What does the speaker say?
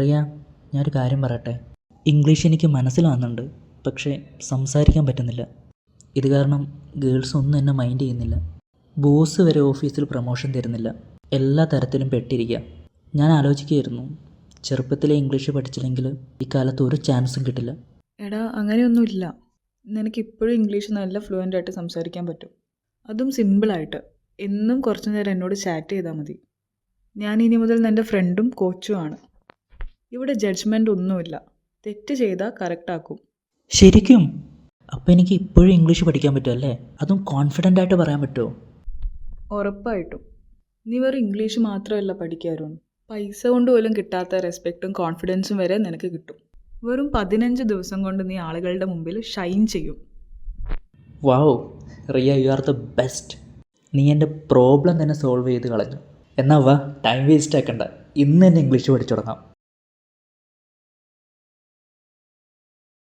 റിയ, ഞാനൊരു കാര്യം പറയട്ടെ. ഇംഗ്ലീഷ് എനിക്ക് മനസ്സിലാവുന്നുണ്ട്, പക്ഷേ സംസാരിക്കാൻ പറ്റുന്നില്ല. ഇത് കാരണം ഗേൾസ് ഒന്നും എന്നെ മൈൻഡ് ചെയ്യുന്നില്ല. ബോസ് വരെ ഓഫീസിൽ പ്രൊമോഷൻ തരുന്നില്ല. എല്ലാ തരത്തിലും പെട്ടിരിക്കുക. ഞാൻ ആലോചിക്കുകയായിരുന്നു, ചെറുപ്പത്തിലെ ഇംഗ്ലീഷ് പഠിച്ചില്ലെങ്കിൽ ഇക്കാലത്ത് ഒരു ചാൻസും കിട്ടില്ല. എടാ, അങ്ങനെയൊന്നുമില്ല. നിനക്ക് ഇപ്പോഴും ഇംഗ്ലീഷ് നല്ല ഫ്ലുവൻ്റ് ആയിട്ട് സംസാരിക്കാൻ പറ്റും. അതും സിമ്പിളായിട്ട്. എന്നും കുറച്ചു നേരം എന്നോട് ചാറ്റ് ചെയ്താൽ മതി. ഞാൻ ഇനി മുതൽ നിൻ്റെ ഫ്രണ്ടും കോച്ചും ആണ്. ഇവിടെ ജഡ്ജ്മെൻ്റ് ഒന്നുമില്ല. തെറ്റ് ചെയ്താൽ കറക്റ്റാക്കും. ശരിക്കും? അപ്പോൾ എനിക്ക് ഇപ്പോഴും ഇംഗ്ലീഷ് പഠിക്കാൻ പറ്റുമല്ലേ? അതും കോൺഫിഡൻ്റ് ആയിട്ട് പറയാൻ പറ്റുമോ? ഉറപ്പായിട്ടും. നീ വെറും ഇംഗ്ലീഷ് മാത്രമല്ല പഠിക്കാറും, പൈസ കൊണ്ട് പോലും കിട്ടാത്ത റെസ്പെക്റ്റും കോൺഫിഡൻസും വരെ നിനക്ക് കിട്ടും. വെറും 15 ദിവസം കൊണ്ട് നീ ആളുകളുടെ മുമ്പിൽ ഷൈൻ ചെയ്യും. Wow, Riya, you are the best. നീ എൻ്റെ പ്രോബ്ലം തന്നെ സോൾവ് ചെയ്ത് കളഞ്ഞു. എന്നാൽ വാ, ടൈം വേസ്റ്റ് ആക്കണ്ട, ഇന്ന് തന്നെ ഇംഗ്ലീഷ് പഠിച്ചു തുടങ്ങാം.